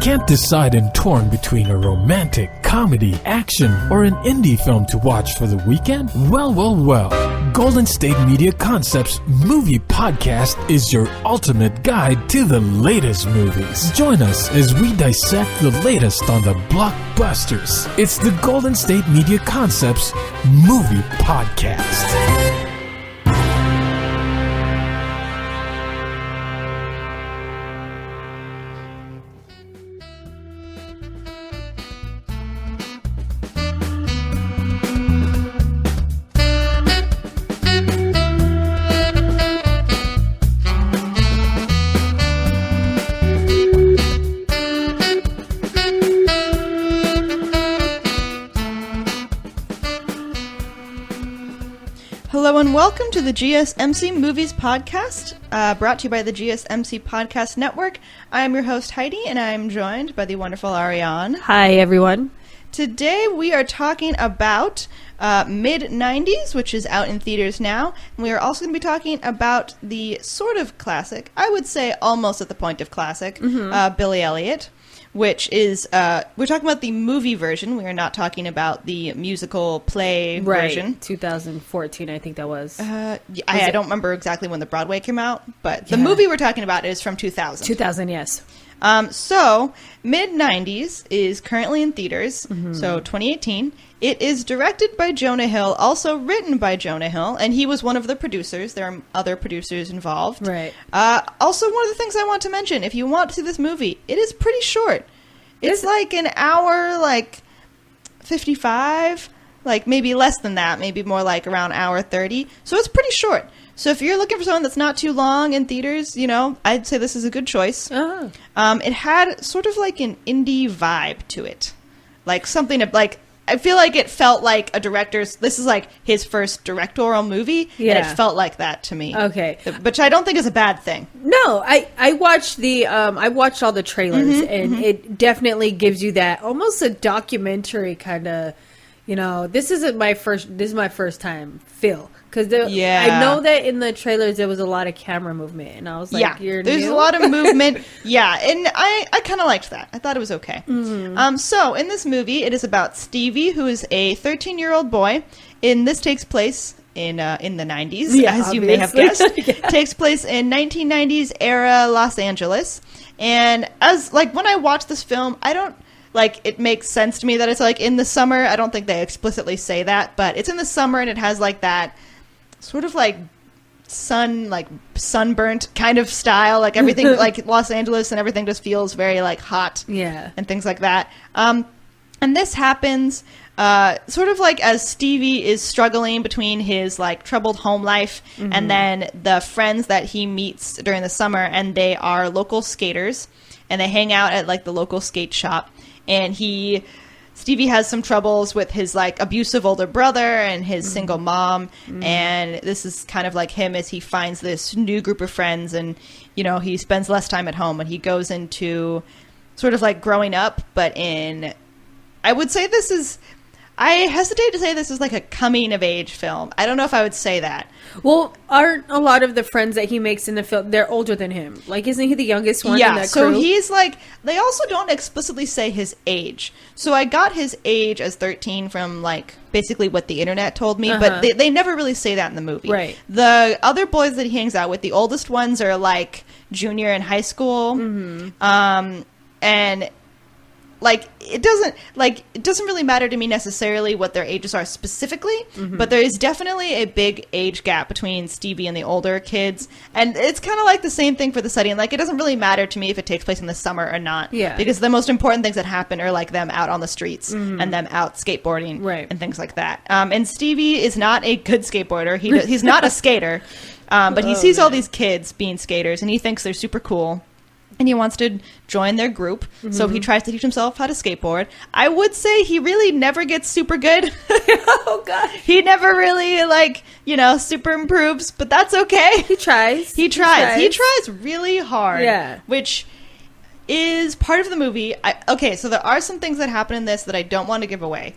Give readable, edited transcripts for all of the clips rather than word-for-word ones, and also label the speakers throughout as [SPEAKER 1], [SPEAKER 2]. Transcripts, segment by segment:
[SPEAKER 1] Can't decide and torn between a romantic, comedy, action, or an indie film to watch for the weekend? Well. Golden State Media Concepts Movie Podcast is your ultimate guide to the latest movies. Join us as we dissect the latest on the blockbusters. It's the Golden State Media Concepts Movie Podcast.
[SPEAKER 2] Hello and welcome to the GSMC Movies Podcast, brought to you by the GSMC Podcast Network. I am your host Heidi, and I am joined by the wonderful Arianne.
[SPEAKER 3] Hi, everyone.
[SPEAKER 2] Today we are talking about mid-90s, which is out in theaters now, and we are also going to be talking about the sort of classic, I would say almost at the point of classic, Billy Elliot. Which is, we're talking about the movie version. We are not talking about the musical play version. 2014,
[SPEAKER 3] I think that was.
[SPEAKER 2] I don't remember exactly when the Broadway came out, but the movie we're talking about is from 2000.
[SPEAKER 3] 2000, yes.
[SPEAKER 2] So, mid-90s is currently in theaters, so 2018. It is directed by Jonah Hill, also written by Jonah Hill, and he was one of the producers. There are other producers involved.
[SPEAKER 3] Right.
[SPEAKER 2] Also, one of the things I want to mention, if you want to see this movie, it is pretty short. It's like an hour, 55, maybe less than that, maybe more like around hour 30. So it's pretty short. So if you're looking for something that's not too long in theaters, I'd say this is a good choice.
[SPEAKER 3] Uh-huh.
[SPEAKER 2] It had sort of like an indie vibe to it. I feel like it felt like this is like his first directorial movie, and it felt like that to me.
[SPEAKER 3] Okay.
[SPEAKER 2] Which I don't think is a bad thing.
[SPEAKER 3] No, I watched I watched all the trailers, and it definitely gives you that almost a documentary kind of, this is my first time feel. Because I know that in the trailers there was a lot of camera movement, and I was like,
[SPEAKER 2] there's a lot of movement. And I kind of liked that. I thought it was okay. So in this movie, it is about Stevie, who is a 13-year-old boy. And this takes place in the 90s, as you may have guessed. Takes place in 1990s era Los Angeles. And as when I watch this film, I don't. It makes sense to me that it's in the summer. I don't think they explicitly say that, but it's in the summer, and it has that sort of sunburnt kind of style, everything Los Angeles, and everything just feels very hot, and things like that. And this happens sort of as Stevie is struggling between his troubled home life and then the friends that he meets during the summer, and they are local skaters, and they hang out at the local skate shop, and Stevie has some troubles with his abusive older brother and his single mom, and this is kind of him as he finds this new group of friends, and he spends less time at home, and he goes into sort of growing up, but I would say I hesitate to say this is a coming of age film. I don't know if I would say that.
[SPEAKER 3] Well, aren't a lot of the friends that he makes in the film, they're older than him? Isn't he the youngest one in that crew?
[SPEAKER 2] So he's they also don't explicitly say his age. So I got his age as 13 from basically what the internet told me, but they never really say that in the movie.
[SPEAKER 3] Right.
[SPEAKER 2] The other boys that he hangs out with, the oldest ones are junior in high school. And it doesn't really matter to me necessarily what their ages are specifically, but there is definitely a big age gap between Stevie and the older kids, and it's kind of the same thing for the setting. It doesn't really matter to me if it takes place in the summer or not, because the most important things that happen are them out on the streets and them out skateboarding, and things like that. And Stevie is not a good skateboarder. He's not a skater, but he sees all these kids being skaters, and he thinks they're super cool. And he wants to join their group, so he tries to teach himself how to skateboard. I would say he really never gets super good.
[SPEAKER 3] Oh, God.
[SPEAKER 2] He never really, super improves, but that's okay.
[SPEAKER 3] He tries.
[SPEAKER 2] He tries really hard, which is part of the movie. So there are some things that happen in this that I don't want to give away,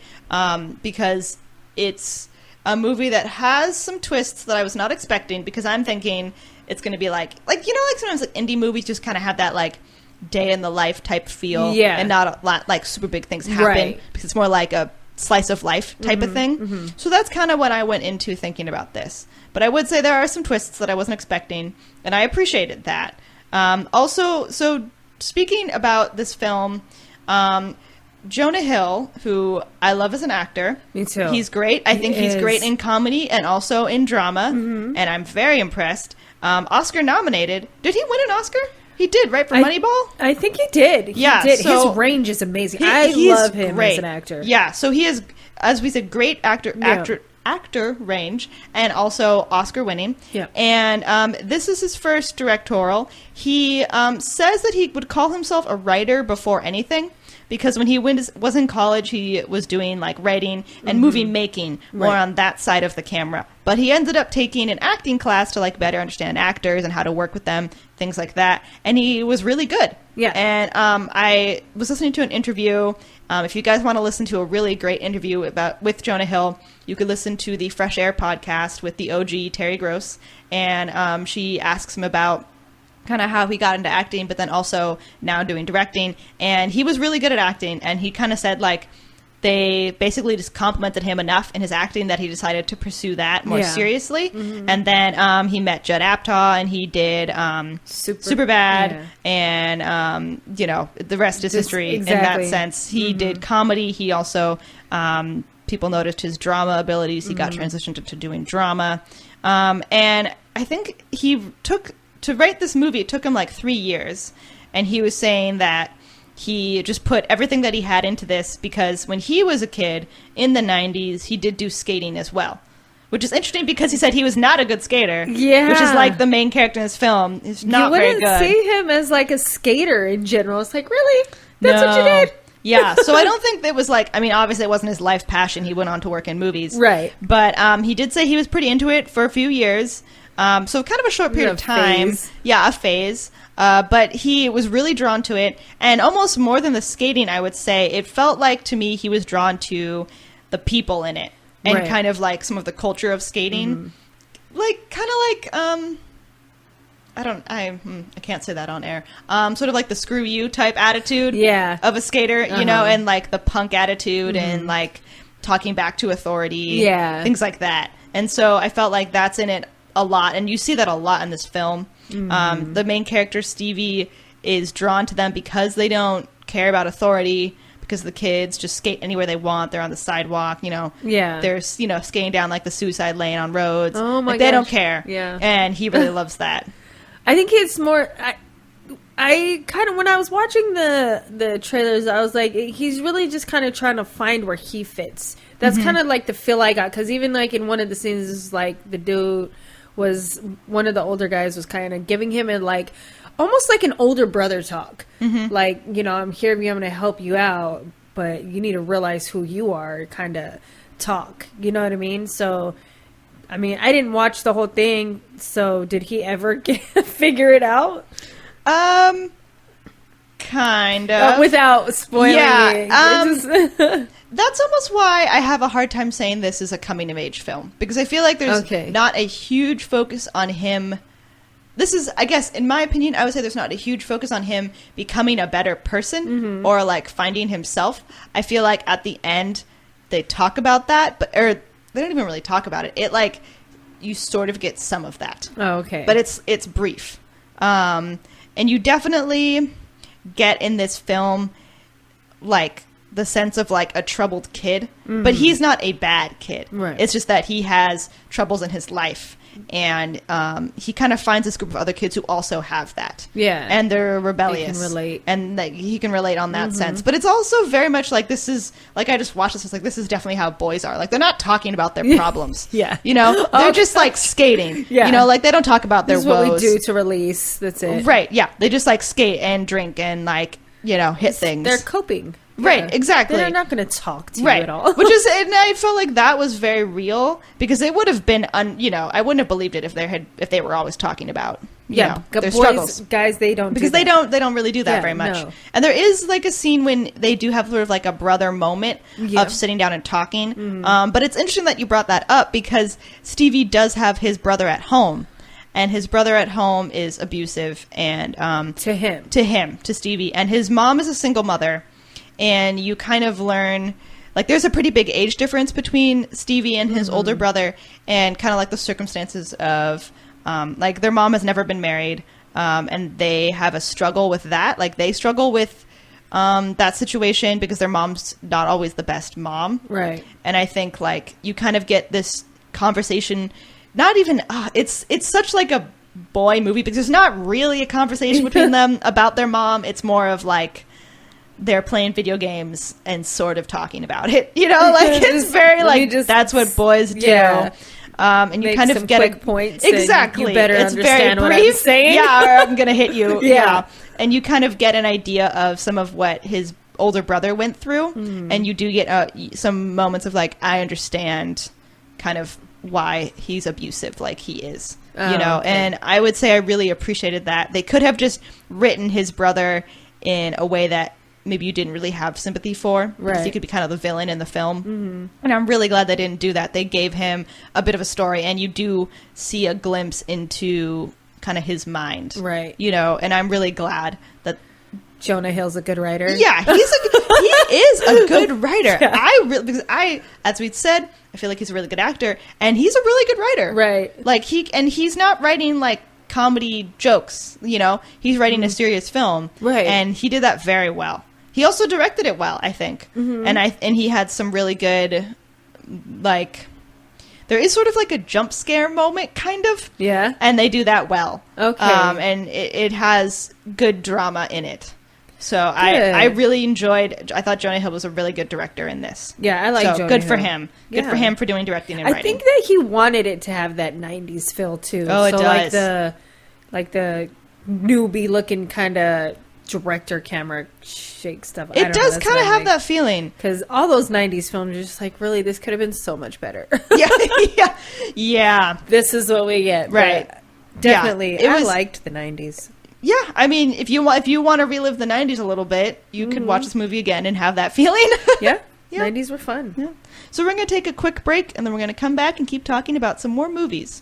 [SPEAKER 2] because it's a movie that has some twists that I was not expecting, because I'm thinking it's going to be sometimes indie movies just kind of have that day in the life type feel, and not a lot like super big things happen,
[SPEAKER 3] right.
[SPEAKER 2] because it's more like a slice of life type of thing. So that's kind of what I went into thinking about this. But I would say there are some twists that I wasn't expecting, and I appreciated that. Also, so speaking about this film, Jonah Hill, who I love as an actor. Me too. He's great. I think he's great in comedy and also in drama, and I'm very impressed. Oscar nominated. Did he win an Oscar? He did, right, for Moneyball?
[SPEAKER 3] I think he did. He did. So his range is amazing. I love him as an actor.
[SPEAKER 2] Yeah, so he is, as we said, great actor range, and also Oscar winning. Yeah. And this is his first directorial. He says that he would call himself a writer before anything, because when he was in college, he was doing like writing and movie making, more on that side of the camera. But he ended up taking an acting class to like better understand actors and how to work with them, things like that. And he was really good. Yeah. And I was listening to an interview. If you guys want to listen to a really great interview with Jonah Hill, you could listen to the Fresh Air podcast with the OG Terry Gross. And she asks him about kind of how he got into acting, but then also now doing directing. And he was really good at acting. And he kind of said like they basically just complimented him enough in his acting that he decided to pursue that more seriously. And then he met Judd Apatow, and he did Superbad, and you know, the rest is history in that sense. He did comedy. He also people noticed his drama abilities. He got transitioned to doing drama, and I think to write this movie, it took him like 3 years, and he was saying that he just put everything that he had into this because when he was a kid in the 90s, he did do skating as well, which is interesting because he said he was not a good skater. Yeah. Which is like the main character in this film. He's not very good. You wouldn't see
[SPEAKER 3] him as like a skater in general. It's like, really? That's what you did?
[SPEAKER 2] Yeah, so I don't think that was like, I mean, obviously it wasn't his life passion. He went on to work in movies. Right. But he did say he was pretty into it for a few years. So kind of a short period of time. Yeah, a phase. But he was really drawn to it. And almost more than the skating, I would say, it felt like to me he was drawn to the people in it. And kind of like some of the culture of skating. Like, kind of like, I can't say that on air. Sort of like the screw you type attitude of a skater, you know, and like the punk attitude and like talking back to authority. Things like that. And so I felt like that's in it a lot, and you see that a lot in this film. The main character Stevie is drawn to them because they don't care about authority, because the kids just skate anywhere they want. They're on the sidewalk, you know. They're, you know, skating down like the suicide lane on roads. Oh my gosh. They don't care. And he really loves that.
[SPEAKER 3] I think it's more. I kind of, when I was watching the trailers, I was like, he's really just kind of trying to find where he fits. That's kind of like the feel I got, because even like in one of the scenes, it's like the dude was, one of the older guys was kind of giving him a like almost like an older brother talk, like, you know, I'm here, I'm going to help you out, but you need to realize who you are, kind of talk, you know what I mean? So I mean, I didn't watch the whole thing, so did he ever figure it out?
[SPEAKER 2] Kind of.
[SPEAKER 3] Without spoiling it.
[SPEAKER 2] That's almost why I have a hard time saying this is a coming-of-age film. Because I feel like there's not a huge focus on him. This is, I guess, in my opinion, I would say there's not a huge focus on him becoming a better person or, like, finding himself. I feel like at the end, they talk about that, or they don't even really talk about it. It, like, you sort of get some of that. Oh, okay. But it's brief. And you definitely get in this film, like, the sense of like a troubled kid, but he's not a bad kid. Right. It's just that he has troubles in his life, and he kind of finds this group of other kids who also have that. Yeah, and they're rebellious. They can relate, and like, he can relate on that sense. But it's also very much like, this is like, I just watched this. It's like, this is definitely how boys are. Like, they're not talking about their problems. You know, they're just like skating. You know, like, they don't talk about their woes.
[SPEAKER 3] This is what we do to release. That's it.
[SPEAKER 2] Right. Yeah, they just like skate and drink and like, you know, hit things.
[SPEAKER 3] They're coping.
[SPEAKER 2] Right, exactly.
[SPEAKER 3] They're not going to talk to you at all.
[SPEAKER 2] Which is, and I felt like that was very real, because it would have been, you know, I wouldn't have believed it if they were always talking about, you know, their boys, struggles.
[SPEAKER 3] Guys, they don't,
[SPEAKER 2] because they don't really do that very much. No. And there is like a scene when they do have sort of like a brother moment of sitting down and talking. But it's interesting that you brought that up, because Stevie does have his brother at home. and his brother at home is abusive and to Stevie, and his mom is a single mother, and you kind of learn like there's a pretty big age difference between Stevie and his older brother, and kind of like the circumstances of like their mom has never been married, and they have a struggle with that. Like they struggle with that situation because their mom's not always the best mom.
[SPEAKER 3] Right.
[SPEAKER 2] And I think like you kind of get this conversation, not even, it's such like a boy movie because there's not really a conversation between them about their mom. It's more of like they're playing video games and sort of talking about it, you know, like it's very like, that's what boys do. Yeah. And you kind of get
[SPEAKER 3] quick points.
[SPEAKER 2] Exactly.
[SPEAKER 3] You better understand what I'm saying.
[SPEAKER 2] Yeah, or I'm going to hit you. Yeah. And you kind of get an idea of some of what his older brother went through. And you do get some moments of like, I understand kind of why he's abusive like he is, you know. Okay. And I would say I really appreciated that. They could have just written his brother in a way that maybe you didn't really have sympathy for, because he could be kind of the villain in the film. And I'm really glad they didn't do that. They gave him a bit of a story, and you do see a glimpse into kind of his mind, right? You know, and I'm really glad that
[SPEAKER 3] Jonah Hill's a good writer.
[SPEAKER 2] Yeah, he is a good writer. Yeah. Because as we said, I feel like he's a really good actor, and he's a really good writer, right? Like he's not writing like comedy jokes, you know. He's writing a serious film, right? And he did that very well. He also directed it well, I think. And he had some really good, like, there is sort of like a jump scare moment, kind of. Yeah. And they do that well. Okay. And it has good drama in it. So I really enjoyed, I thought Jonah Hill was a really good director in this.
[SPEAKER 3] Yeah, I like Jonah Hill.
[SPEAKER 2] Good for him. Good for him for doing directing and writing.
[SPEAKER 3] I think that he wanted it to have that 90s feel, too.
[SPEAKER 2] Oh, it does.
[SPEAKER 3] Like the newbie looking kind of director camera shake stuff.
[SPEAKER 2] It does kind of have that feeling,
[SPEAKER 3] because all those 90s films are just like, really, this could have been so much better. Yeah. This is what we get, right? Definitely. I liked the 90s.
[SPEAKER 2] Yeah, I mean, if you want to relive the 90s a little bit, you could watch this movie again and have that feeling.
[SPEAKER 3] Yeah. 90s were fun.
[SPEAKER 2] Yeah. So we're going to take a quick break, and then we're going to come back and keep talking about some more movies.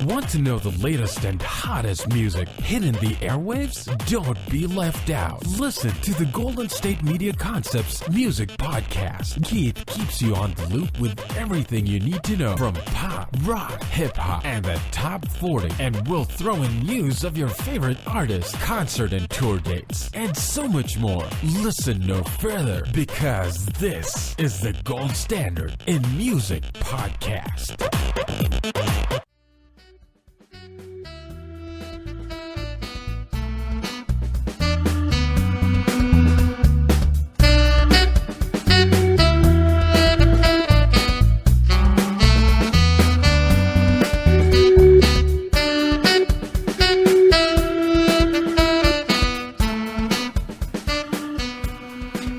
[SPEAKER 1] Want to know the latest and hottest music hitting the airwaves? Don't be left out. Listen to the Golden State Media Concepts Music Podcast. Keith keeps you on the loop with everything you need to know from pop, rock, hip-hop, and the top 40. And we'll throw in news of your favorite artists, concert and tour dates, and so much more. Listen no further, because this is the gold standard in music podcast.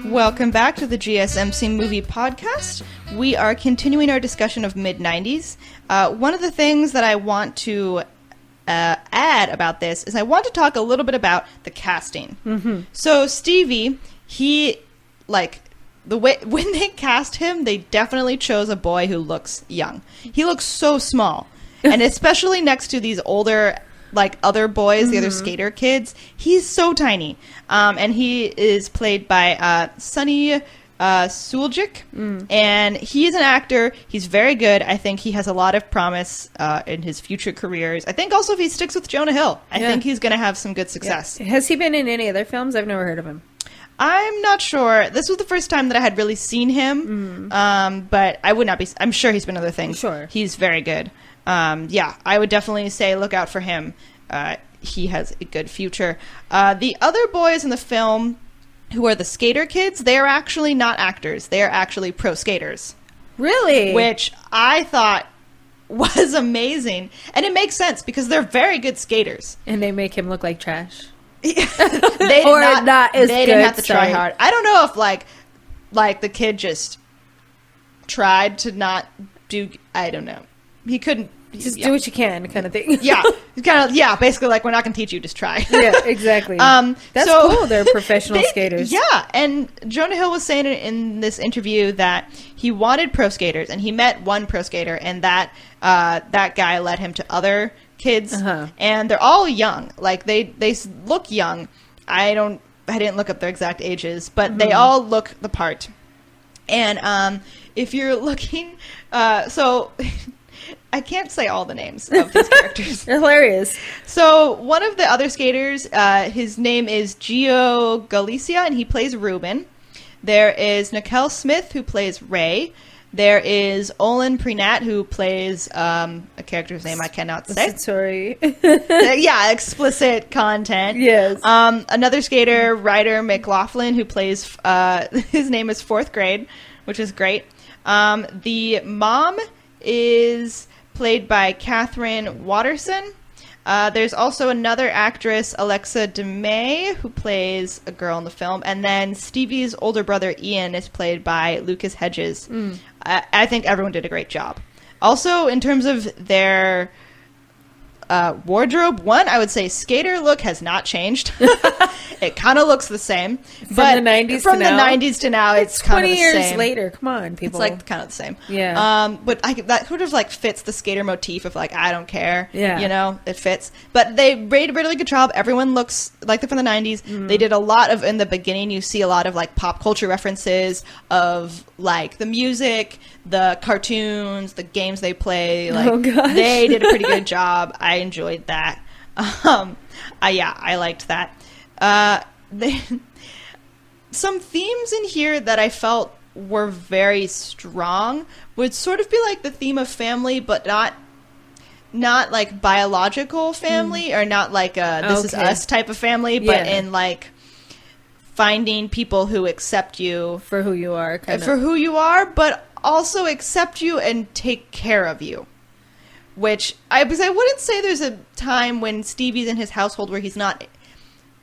[SPEAKER 2] Welcome back to the GSMC Movie Podcast. We are continuing our discussion of mid-90s. One of the things that I want to add about this is I want to talk a little bit about the casting. So Stevie, he, like, the way when they cast him, they definitely chose a boy who looks young. He looks so small, and especially next to these older, like, other boys, the other skater kids, he's so tiny. And he is played by Sonny Suljic, and he's an actor. He's very good. I think he has a lot of promise in his future careers. I think also if he sticks with Jonah Hill, I think he's going to have some good success.
[SPEAKER 3] Yeah. Has he been in any other films? I've never heard of him.
[SPEAKER 2] I'm not sure. This was the first time that I had really seen him, but I would not be. I'm sure he's been in other things.
[SPEAKER 3] Sure.
[SPEAKER 2] He's very good. I would definitely say look out for him. He has a good future. The other boys in the film, who are the skater kids, they are actually not actors. They are actually pro skaters.
[SPEAKER 3] Really?
[SPEAKER 2] Which I thought was amazing. And it makes sense because they're very good skaters.
[SPEAKER 3] And they make him look like trash.
[SPEAKER 2] They didn't have to try hard. I don't know if like the kid just tried to not do. I don't know. He couldn't
[SPEAKER 3] just do what you can, kind of thing.
[SPEAKER 2] Basically, like, we're not gonna teach you, just try.
[SPEAKER 3] Yeah, exactly. That's cool. They're professional skaters.
[SPEAKER 2] Yeah, and Jonah Hill was saying in this interview that he wanted pro skaters, and he met one pro skater, and that guy led him to other kids, and they're all young. Like, they look young. I didn't look up their exact ages, but they all look the part. And if you're looking, so I can't say all the names of these characters.
[SPEAKER 3] They're hilarious.
[SPEAKER 2] So one of the other skaters, his name is Gio Galicia, and he plays Ruben. There is Nikel Smith, who plays Ray. There is Olin Prenat, who plays a character's name I cannot say.
[SPEAKER 3] Sorry.
[SPEAKER 2] Explicit content.
[SPEAKER 3] Yes.
[SPEAKER 2] Another skater, Ryder McLaughlin, who plays, his name is Fourth Grade, which is great. The mom is played by Catherine Watterson. There's also another actress, Alexa DeMay, who plays a girl in the film. And then Stevie's older brother, Ian, is played by Lucas Hedges. I think everyone did a great job. Also, in terms of their wardrobe, I would say skater look has not changed. It kind of looks the same.
[SPEAKER 3] From the 90s
[SPEAKER 2] to now, it's kind of the same.
[SPEAKER 3] 20 years later. Come on, people.
[SPEAKER 2] It's like kind of the same.
[SPEAKER 3] Yeah.
[SPEAKER 2] But that sort of like fits the skater motif of like, I don't care.
[SPEAKER 3] Yeah.
[SPEAKER 2] You know, it fits. But they made a really good job. Everyone looks like they're from the 90s. They did a lot of, in the beginning, you see a lot of like pop culture references of like the music, the cartoons, the games they play. Like, they did a pretty good job. I enjoyed that. I liked that. Some themes in here that I felt were very strong would sort of be like the theme of family, but not like biological family, or not like a this is us type of family, but in like finding people who accept you
[SPEAKER 3] for who you are,
[SPEAKER 2] but also accept you and take care of you. Because I wouldn't say there's a time when Stevie's in his household where he's not.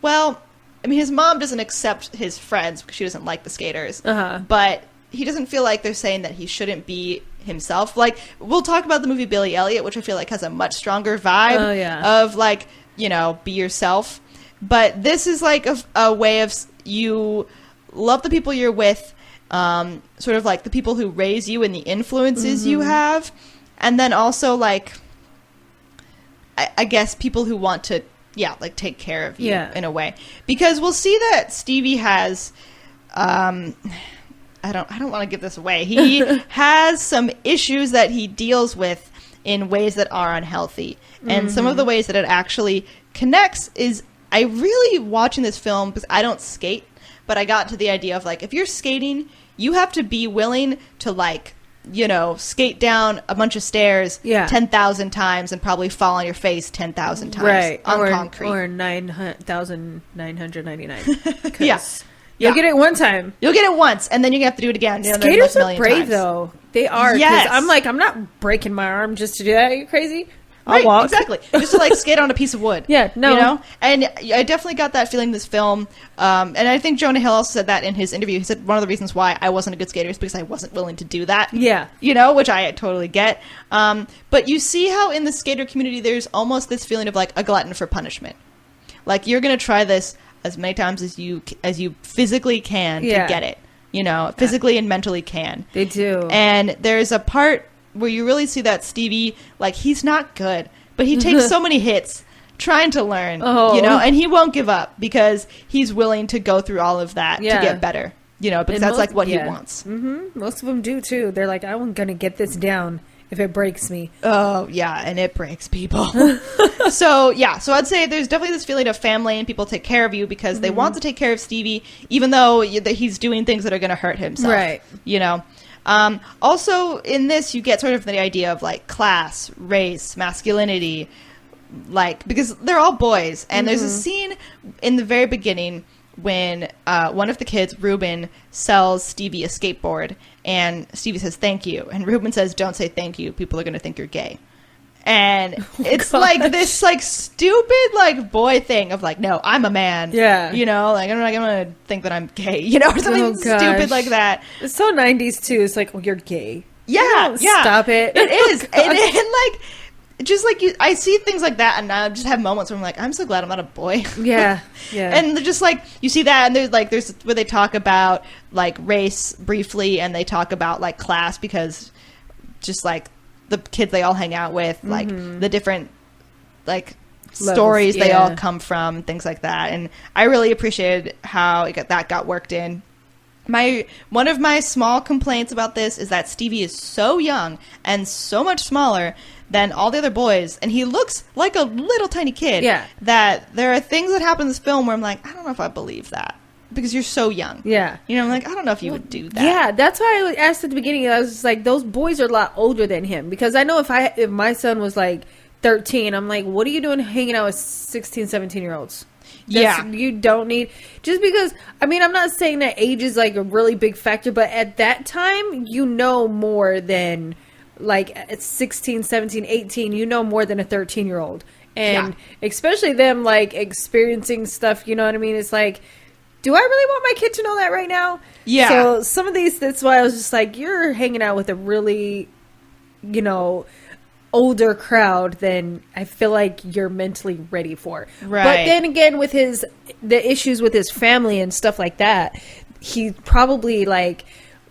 [SPEAKER 2] Well, I mean, his mom doesn't accept his friends because she doesn't like the skaters. But he doesn't feel like they're saying that he shouldn't be himself. Like, we'll talk about the movie Billy Elliot, which I feel like has a much stronger vibe of, like, you know, be yourself. But this is like a way of you love the people you're with, sort of like the people who raise you and the influences you have. And then also, like, I guess people who want to, like, take care of you in a way. Because we'll see that Stevie has, I don't want to give this away. He has some issues that he deals with in ways that are unhealthy. And some of the ways that it actually connects is, I really, watching this film, because I don't skate, but I got to the idea of, like, if you're skating, you have to be willing to, like, you know, skate down a bunch of stairs 10,000 times and probably fall on your face 10,000 times on concrete.
[SPEAKER 3] Or 9,999.
[SPEAKER 2] You'll
[SPEAKER 3] get it one time.
[SPEAKER 2] You'll get it once, and then you have to do it again.
[SPEAKER 3] Skaters are brave, though. They are.
[SPEAKER 2] Yes.
[SPEAKER 3] I'm like, I'm not breaking my arm just to do that. Are you crazy?
[SPEAKER 2] I'll walk. Exactly. Just to, like, skate on a piece of wood.
[SPEAKER 3] No.
[SPEAKER 2] You know? And I definitely got that feeling in this film. And I think Jonah Hill also said that in his interview. He said one of the reasons why I wasn't a good skater is because I wasn't willing to do that.
[SPEAKER 3] Yeah.
[SPEAKER 2] You know, which I totally get. But you see how in the skater community there's almost this feeling of, like, a glutton for punishment. Like, you're going to try this as many times as you physically can to get it. You know, physically and mentally can.
[SPEAKER 3] They do.
[SPEAKER 2] And there's a part where you really see that Stevie, like, he's not good, but he takes so many hits trying to learn, you know, and he won't give up because he's willing to go through all of that to get better, you know, because that's like what he wants.
[SPEAKER 3] Most of them do too. They're like, I'm going to get this down if it breaks me.
[SPEAKER 2] Oh, yeah, and it breaks people. So I'd say there's definitely this feeling of family and people take care of you because they want to take care of Stevie, even though he's doing things that are going to hurt himself,
[SPEAKER 3] right?
[SPEAKER 2] You know. Also, in this, you get sort of the idea of, like, class, race, masculinity, like, because they're all boys. And there's a scene in the very beginning when one of the kids, Ruben, sells Stevie a skateboard. And Stevie says, thank you. And Ruben says, don't say thank you. People are going to think you're gay. And it's like this, like, stupid, like, boy thing of, like, no, I'm a man.
[SPEAKER 3] Yeah.
[SPEAKER 2] You know, like, I'm not going to think that I'm gay, you know, or something stupid like that.
[SPEAKER 3] It's so 90s, too. It's like, well, you're gay.
[SPEAKER 2] Yeah.
[SPEAKER 3] Stop it.
[SPEAKER 2] It is. And, like, just like I see things like that, and I just have moments where I'm like, I'm so glad I'm not a boy.
[SPEAKER 3] Yeah.
[SPEAKER 2] And they're just like, you see that, and there's where they talk about like race briefly, and they talk about like class, because just like the kids they all hang out with, like the different like stories they all come from, things like that. And I really appreciated how that got worked in. One of my small complaints about this is that Stevie is so young and so much smaller than all the other boys, and he looks like a little tiny kid.
[SPEAKER 3] Yeah.
[SPEAKER 2] That there are things that happen in this film where I'm like, I don't know if I believe that, because you're so young.
[SPEAKER 3] Yeah.
[SPEAKER 2] You know, I'm like, I don't know if you would do that.
[SPEAKER 3] Yeah, that's why I asked at the beginning. I was just like, those boys are a lot older than him, because I know if my son was like 13, I'm like, what are you doing hanging out with 16, 17-year-olds? You don't need, just because, I mean, I'm not saying that age is like a really big factor, but at that time, you know more than like at 16, 17, 18, you know more than a 13-year-old. And especially them like experiencing stuff, you know what I mean? It's like, do I really want my kid to know that right now? Yeah. So some of these, that's why I was just like, you're hanging out with a really, you know, older crowd than I feel like you're mentally ready for. Right. But then again, with the issues with his family and stuff like that, he's probably like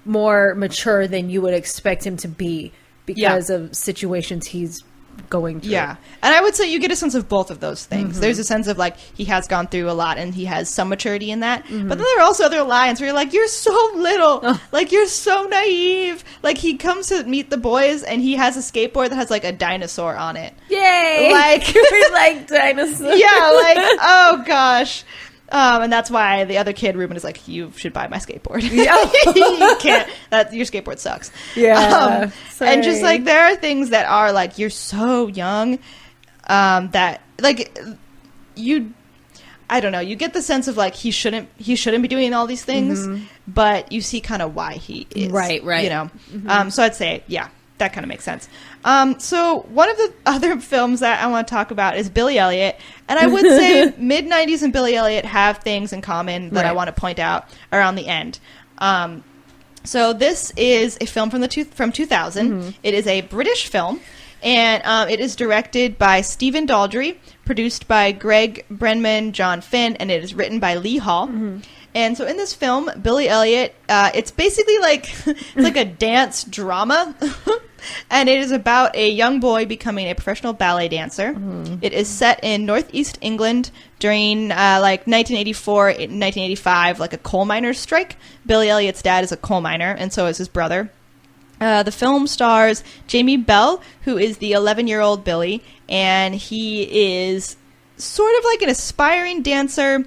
[SPEAKER 3] more mature than you would expect him to be because of situations he's going through. Yeah.
[SPEAKER 2] And I would say you get a sense of both of those things. There's a sense of like he has gone through a lot and he has some maturity in that. But then there are also other lines where you're like, you're so little. Like, you're so naive. Like, he comes to meet the boys and he has a skateboard that has like a dinosaur on it.
[SPEAKER 3] Yay!
[SPEAKER 2] Like,
[SPEAKER 3] we like dinosaurs.
[SPEAKER 2] Yeah, like, oh gosh. And that's why the other kid, Ruben, is like, you should buy my skateboard. You can't. Your skateboard sucks.
[SPEAKER 3] Yeah.
[SPEAKER 2] And just like, there are things that are like, you're so young, that like I don't know. You get the sense of like, he shouldn't be doing all these things, but you see kind of why he is.
[SPEAKER 3] Right.
[SPEAKER 2] You know? So I'd say, yeah, that kind of makes sense. So one of the other films that I want to talk about is Billy Elliot. And I would say mid-90s and Billy Elliot have things in common that I want to point out around the end. So this is a film from 2000. It is a British film, and it is directed by Stephen Daldry, produced by Greg Brenman, John Finn, and it is written by Lee Hall. And so in this film, Billy Elliot, it's basically like it's like a dance drama. And it is about a young boy becoming a professional ballet dancer. It is set in northeast England during like 1984, 1985, like a coal miners' strike. Billy Elliot's dad is a coal miner, and so is his brother. The film stars Jamie Bell, who is the 11-year-old Billy, and he is sort of like an aspiring dancer,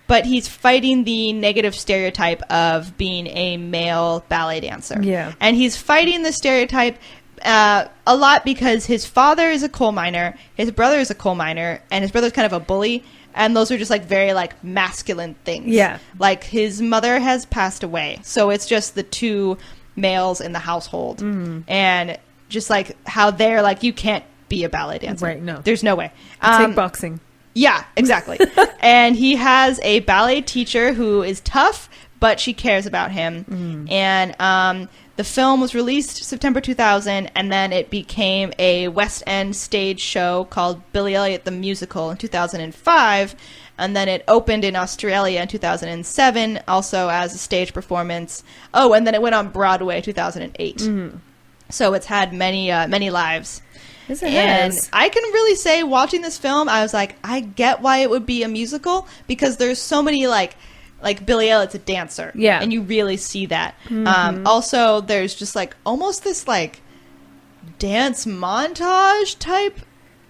[SPEAKER 2] but he's fighting the negative stereotype of being a male ballet dancer. Yeah. And he's fighting the stereotype a lot because his father is a coal miner, his brother is a coal miner, and his brother's kind of a bully. And those are just like very like masculine things. Yeah. Like his mother has passed away. So it's just the two males in the household. And just like how they're like, you can't be a ballet dancer.
[SPEAKER 3] Right, no.
[SPEAKER 2] There's no way.
[SPEAKER 3] Take boxing.
[SPEAKER 2] Yeah, exactly. And he has a ballet teacher who is tough, but she cares about him. And the film was released September 2000, and then it became a West End stage show called Billy Elliot the Musical in 2005. And then it opened in Australia in 2007, also as a stage performance. Oh, and then it went on Broadway in 2008. So it's had many lives.
[SPEAKER 3] Yes, it
[SPEAKER 2] and
[SPEAKER 3] has.
[SPEAKER 2] I can really say, watching this film, I was like, I get why it would be a musical, because there's so many like Billy Elliot's a dancer. Yeah. And you really see that. Also, there's just like almost this like dance montage type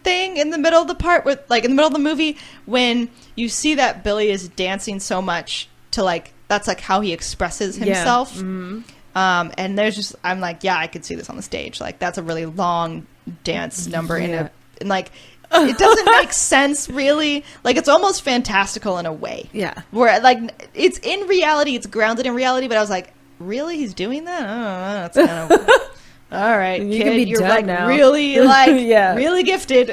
[SPEAKER 2] thing in the middle of the part with like in the middle of the movie when you see that Billy is dancing so much to like, that's like how he expresses himself. And there's just, I'm like, yeah, I could see this on the stage. Like, that's a really long dance number and like, it doesn't make sense really. Like, it's almost fantastical in a way. Yeah. Where like, it's in reality, it's grounded in reality, but I was like, really? He's doing that? I don't know. That's kind of... All right,
[SPEAKER 3] you
[SPEAKER 2] kid, you're like
[SPEAKER 3] now.
[SPEAKER 2] really like really gifted.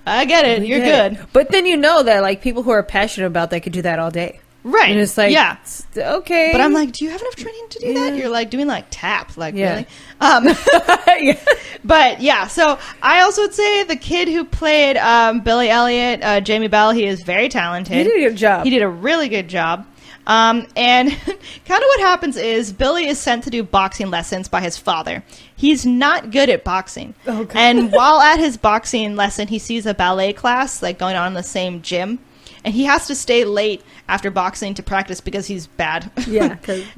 [SPEAKER 2] I get it. You're good.
[SPEAKER 3] But then you know that like people who are passionate about that could do that all day.
[SPEAKER 2] Right.
[SPEAKER 3] And it's like,
[SPEAKER 2] yeah.
[SPEAKER 3] Okay.
[SPEAKER 2] But I'm like, do you have enough training to do that? You're like doing like tap. Like, really?
[SPEAKER 3] Yeah.
[SPEAKER 2] But yeah, so I also would say the kid who played Billy Elliot, Jamie Bell, he is very talented.
[SPEAKER 3] He did a good job.
[SPEAKER 2] He did a really good job. And kind of what happens is Billy is sent to do boxing lessons by his father. He's not good at boxing. Okay. And while at his boxing lesson, he sees a ballet class like going on in the same gym. And he has to stay late after boxing to practice because he's bad. Yeah.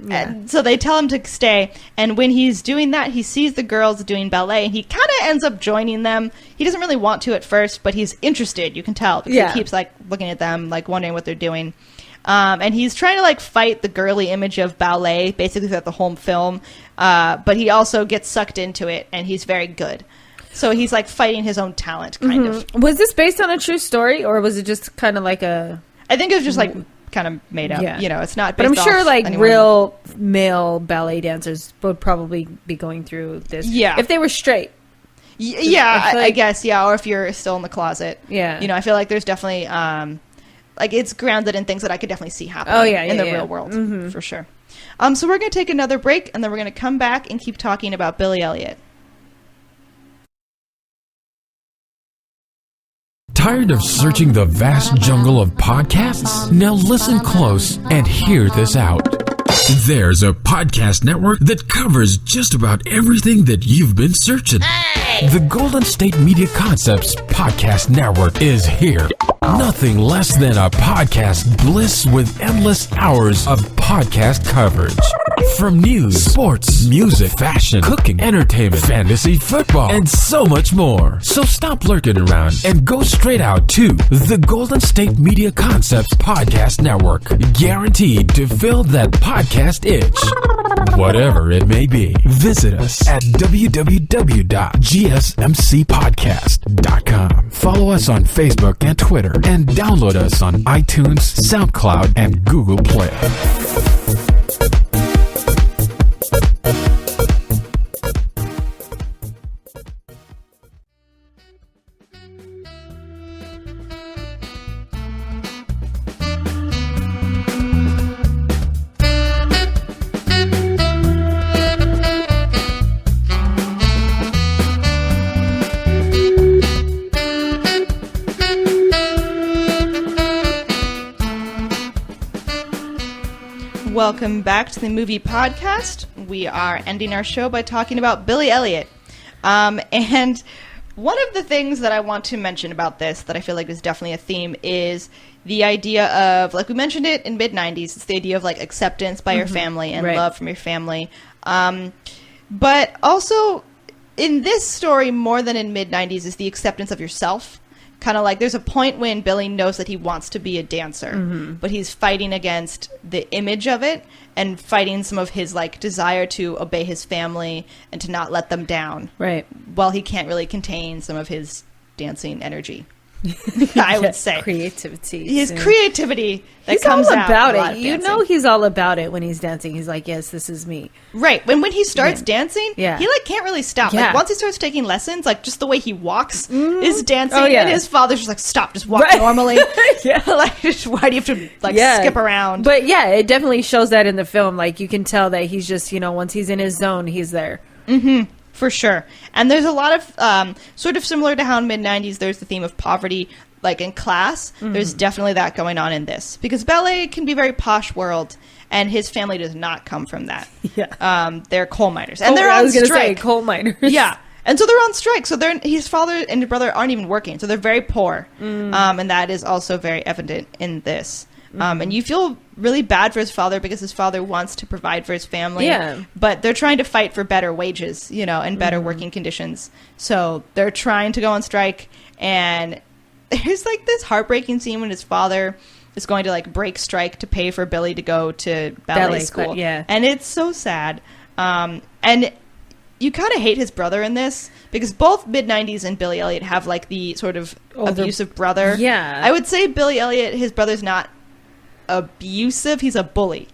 [SPEAKER 2] And so they tell him to stay. And when he's doing that, he sees the girls doing ballet. And he kind of ends up joining them. He doesn't really want to at first, but he's interested. You can tell. Because he keeps like looking at them, like wondering what they're doing. And he's trying to like fight the girly image of ballet, basically throughout the whole film. But he also gets sucked into it, and he's very good. So he's like fighting his own talent, kind of.
[SPEAKER 3] Was this based on a true story, or was it just kind of like a?
[SPEAKER 2] I think it was just like kind of made up. Yeah. You know, it's not.
[SPEAKER 3] But I'm sure like real male ballet dancers would probably be going through this. Yeah, if they were straight.
[SPEAKER 2] I guess. Yeah, or if you're still in the closet. Yeah, you know, I feel like there's definitely like it's grounded in things that I could definitely see happening in the real world for sure. So we're gonna take another break, and then we're gonna come back and keep talking about Billy Elliot.
[SPEAKER 1] Tired of searching the vast jungle of podcasts? Now listen close and hear this out. There's a podcast network that covers just about everything that you've been searching. Hey! The Golden State Media Concepts Podcast Network is here. Nothing less than a podcast bliss with endless hours of podcast coverage. From news, sports, music, fashion, cooking, entertainment, fantasy, football, and so much more. So stop lurking around and go straight out to the Golden State Media Concepts Podcast Network. Guaranteed to fill that podcast itch. Whatever it may be. Visit us at www.gsmcpodcast.com. Follow us on Facebook and Twitter, and download us on iTunes, SoundCloud, and Google Play.
[SPEAKER 2] Welcome back to the movie podcast. We are ending our show by talking about Billy Elliot. And one of the things that I want to mention about this that I feel like is definitely a theme is the idea of, like we mentioned it in mid-90s, it's the idea of like acceptance by your family and love from your family. But also in this story, more than in mid-90s, is the acceptance of yourself. Kind of like there's a point when Billy knows that he wants to be a dancer, but he's fighting against the image of it and fighting some of his like desire to obey his family and to not let them down. Right. Well, he can't really contain some of his dancing energy. I would say
[SPEAKER 3] creativity.
[SPEAKER 2] His creativity that comes out
[SPEAKER 3] about it. You know, he's all about it when he's dancing. He's like, "Yes, this is me."
[SPEAKER 2] Right. When he starts dancing, he like can't really stop. Like once he starts taking lessons, like just the way he walks is dancing, and his father's just like, "Stop, just walk normally." Like, why do you have to like skip around?
[SPEAKER 3] But yeah, it definitely shows that in the film. Like you can tell that he's just, you know, once he's in his zone, he's there.
[SPEAKER 2] Mm-hmm. For sure. And there's a lot of, sort of similar to how in mid-90s there's the theme of poverty, like in class, there's definitely that going on in this. Because ballet can be a very posh world, and his family does not come from that. Yeah. They're coal miners. And they're on strike.
[SPEAKER 3] Coal miners.
[SPEAKER 2] Yeah. And so they're on strike. So his father and his brother aren't even working. So they're very poor. And that is also very evident in this. And you feel really bad for his father because his father wants to provide for his family. Yeah. But they're trying to fight for better wages, you know, and better working conditions. So they're trying to go on strike. And there's like this heartbreaking scene when his father is going to like break strike to pay for Billy to go to ballet school. Yeah. And it's so sad. And you kind of hate his brother in this because both mid-90s and Billy Elliot have like the sort of abusive brother. Yeah. I would say Billy Elliot, his brother's not abusive, he's a bully.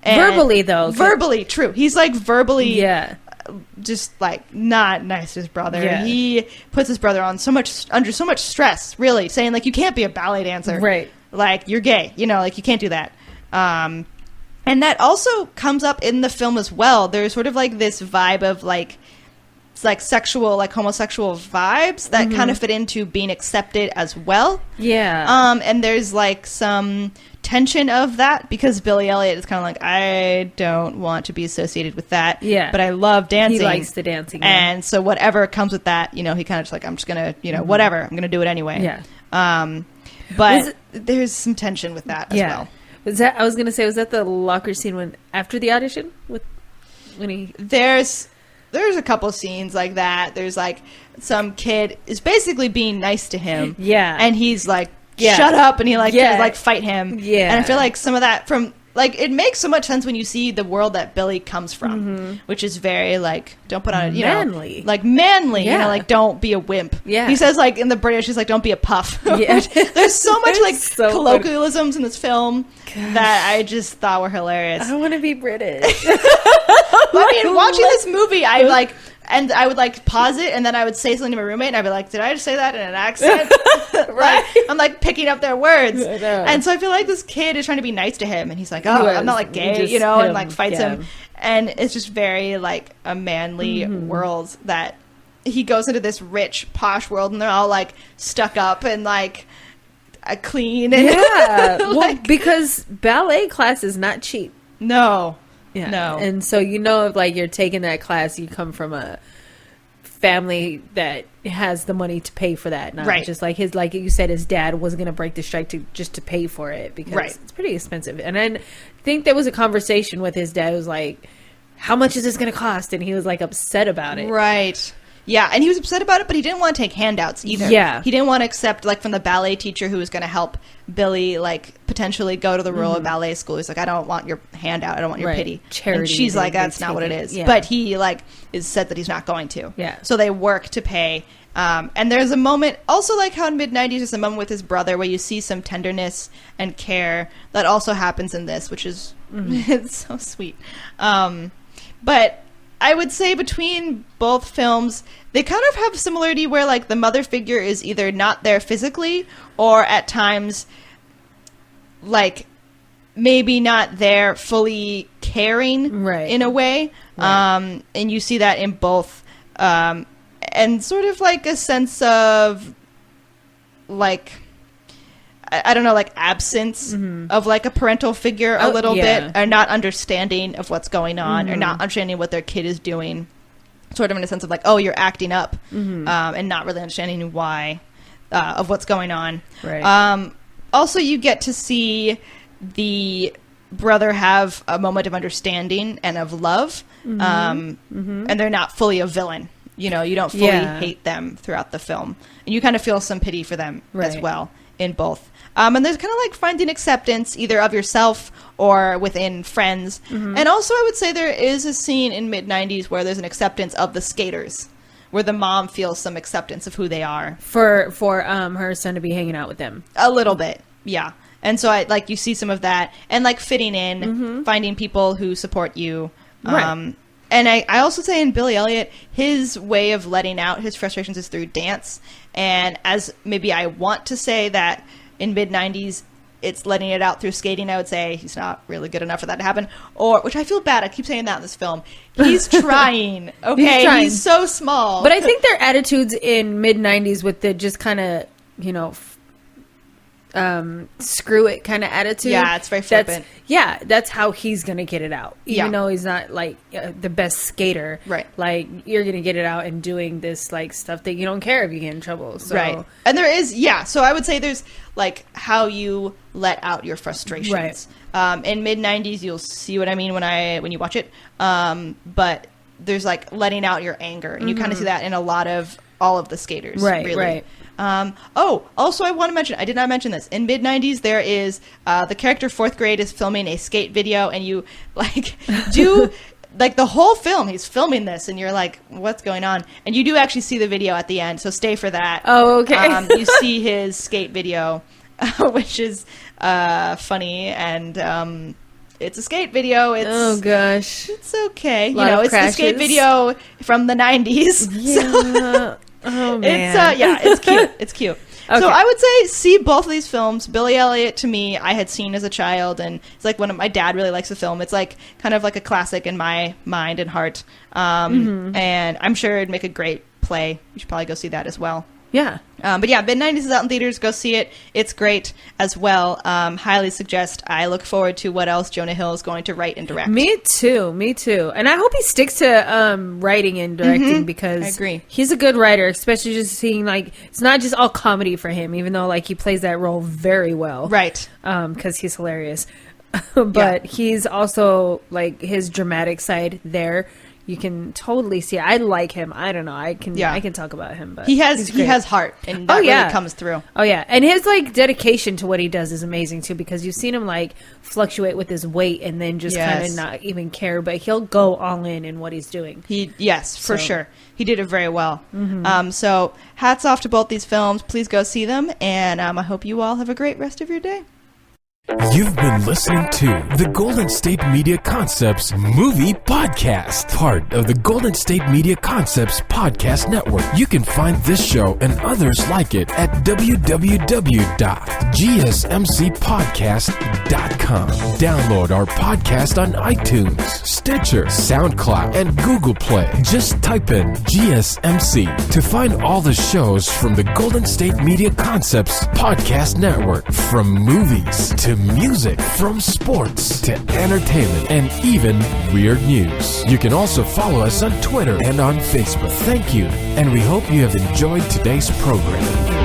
[SPEAKER 2] And
[SPEAKER 3] verbally though.
[SPEAKER 2] Verbally, true. He's like verbally just like not nice to his brother. Yeah. He puts his brother under so much stress, really, saying like you can't be a ballet dancer. Right. Like you're gay, you know, like you can't do that. And that also comes up in the film as well. There's sort of like this vibe of like, it's like sexual, like homosexual vibes that kind of fit into being accepted as well.
[SPEAKER 3] Yeah.
[SPEAKER 2] And there's like some tension of that because Billy Elliot is kind of like, I don't want to be associated with that.
[SPEAKER 3] Yeah.
[SPEAKER 2] But I love dancing.
[SPEAKER 3] He likes the dancing.
[SPEAKER 2] And so whatever comes with that, he kind of just like, I'm just going to, whatever, I'm going to do it anyway.
[SPEAKER 3] Yeah.
[SPEAKER 2] But there's some tension with that as well.
[SPEAKER 3] Was that the locker scene after the audition when he...
[SPEAKER 2] There's a couple scenes like that. There's like some kid is basically being nice to him.
[SPEAKER 3] Yeah.
[SPEAKER 2] And he's like, shut up. And he tries to like fight him.
[SPEAKER 3] Yeah.
[SPEAKER 2] And I feel like some of that it makes so much sense when you see the world that Billy comes from, which is very like, don't put on
[SPEAKER 3] manly.
[SPEAKER 2] Like manly,
[SPEAKER 3] Yeah.
[SPEAKER 2] like don't be a wimp.
[SPEAKER 3] Yeah.
[SPEAKER 2] He says like in the British, he's like, don't be a puff.
[SPEAKER 3] Yeah.
[SPEAKER 2] There's so much like
[SPEAKER 3] so
[SPEAKER 2] colloquialisms in this film that I just thought were hilarious.
[SPEAKER 3] I want to be British.
[SPEAKER 2] I mean, watching this movie, I would like pause it and then I would say something to my roommate and I'd be like, did I just say that in an accent? Right. I'm like picking up their words. And so I feel like this kid is trying to be nice to him and he's like, oh, I'm not like gay, and like fights him. And it's just very like a manly world that he goes into this rich, posh world and they're all like stuck up and like clean. And
[SPEAKER 3] well, because ballet class is not cheap.
[SPEAKER 2] No.
[SPEAKER 3] Yeah.
[SPEAKER 2] No.
[SPEAKER 3] And so if like you're taking that class, you come from a family that has the money to pay for that. Not just like like you said, his dad wasn't going to break the strike to pay for it because it's pretty expensive. And I think there was a conversation with his dad who was like, how much is this going to cost? And he was like upset about it.
[SPEAKER 2] Right. Yeah, and he was upset about it, but he didn't want to take handouts either.
[SPEAKER 3] Yeah.
[SPEAKER 2] He didn't want to accept, like, from the ballet teacher who was going to help Billy, like, potentially go to the Royal Ballet School. He's like, I don't want your handout. I don't want your pity.
[SPEAKER 3] Charity.
[SPEAKER 2] And she's like, that's not what it is.
[SPEAKER 3] Yeah.
[SPEAKER 2] But he, like, is said that he's not going to.
[SPEAKER 3] Yeah.
[SPEAKER 2] So they work to pay. And there's a moment, also like how in mid-90s, there's a moment with his brother where you see some tenderness and care that also happens in this, which is it's so sweet. But I would say between both films, they kind of have similarity where like the mother figure is either not there physically or at times like maybe not there fully caring in a way. And you see that in both. And sort of like a sense of like, I don't know, like absence of like a parental figure a little bit, or not understanding of what's going on, or not understanding what their kid is doing, sort of in a sense of like, oh, you're acting up, and not really understanding why of what's going on.
[SPEAKER 3] Right.
[SPEAKER 2] Also, you get to see the brother have a moment of understanding and of love, and they're not fully a villain. You know, you don't fully hate them throughout the film, and you kind of feel some pity for them as well in both. And there's kind of like finding acceptance either of yourself or within friends. And also I would say there is a scene in mid-90s where there's an acceptance of the skaters, where the mom feels some acceptance of who they are.
[SPEAKER 3] For her son to be hanging out with them.
[SPEAKER 2] A little bit, yeah. And so you see some of that and like fitting in, finding people who support you. And I also say in Billy Elliot, his way of letting out his frustrations is through dance. And as maybe I want to say that in mid-90s, it's letting it out through skating, I would say he's not really good enough for that to happen. Or, which I feel bad, I keep saying that in this film. He's trying, okay? He's so small.
[SPEAKER 3] But I think their attitudes in mid-90s with the just kind of, screw it kind of attitude.
[SPEAKER 2] Yeah, it's very flippant.
[SPEAKER 3] That's how he's gonna get it out. Even though he's not like the best skater,
[SPEAKER 2] right?
[SPEAKER 3] Like you're gonna get it out and doing this like stuff that you don't care if you get in trouble. So.
[SPEAKER 2] Right, and there is so I would say there's like how you let out your frustrations. Right. In mid-90s, you'll see what I mean when you watch it. But there's like letting out your anger, and you kind of see that in a lot of all of the skaters.
[SPEAKER 3] Right.
[SPEAKER 2] Really.
[SPEAKER 3] Right.
[SPEAKER 2] Also I want to mention, I did not mention this. In mid-90s, there is, the character 4th grade is filming a skate video, and you, do, the whole film, he's filming this, and you're like, what's going on? And you do actually see the video at the end, so stay for that.
[SPEAKER 3] Oh, okay.
[SPEAKER 2] You see his skate video, which is, funny, and, it's a skate video.
[SPEAKER 3] Oh, gosh.
[SPEAKER 2] It's okay. It's the skate video from the 90s.
[SPEAKER 3] Yeah. Oh man.
[SPEAKER 2] It's cute. It's cute. So I would say see both of these films. Billy Elliot, to me, I had seen as a child, and it's like my dad really likes the film. It's like kind of like a classic in my mind and heart. And I'm sure it'd make a great play. You should probably go see that as well.
[SPEAKER 3] Yeah.
[SPEAKER 2] But yeah, Mid-90s is out in theaters. Go see it. It's great as well. Highly suggest. I look forward to what else Jonah Hill is going to write and direct.
[SPEAKER 3] Me too. And I hope he sticks to writing and directing because
[SPEAKER 2] I agree.
[SPEAKER 3] He's a good writer, especially just seeing like it's not just all comedy for him, even though like he plays that role very well.
[SPEAKER 2] Right.
[SPEAKER 3] Because he's hilarious. But he's also like his dramatic side there. You can totally see. I like him. I don't know. I can talk about him, but
[SPEAKER 2] he has heart, and that really comes through.
[SPEAKER 3] Oh yeah, and his like dedication to what he does is amazing too. Because you've seen him like fluctuate with his weight, and then just kind of not even care, but he'll go all in what he's doing.
[SPEAKER 2] For sure. He did it very well. So hats off to both these films. Please go see them, and I hope you all have a great rest of your day.
[SPEAKER 1] You've been listening to the Golden State Media Concepts Movie Podcast, part of the Golden State Media Concepts Podcast Network. You can find this show and others like it at www.gsmcpodcast.com. Download our podcast on iTunes, Stitcher, SoundCloud, and Google Play. Just type in GSMC to find all the shows from the Golden State Media Concepts Podcast Network, from movies to music, from sports to entertainment, and even weird news. You can also follow us on Twitter and on Facebook. Thank you, and we hope you have enjoyed today's program.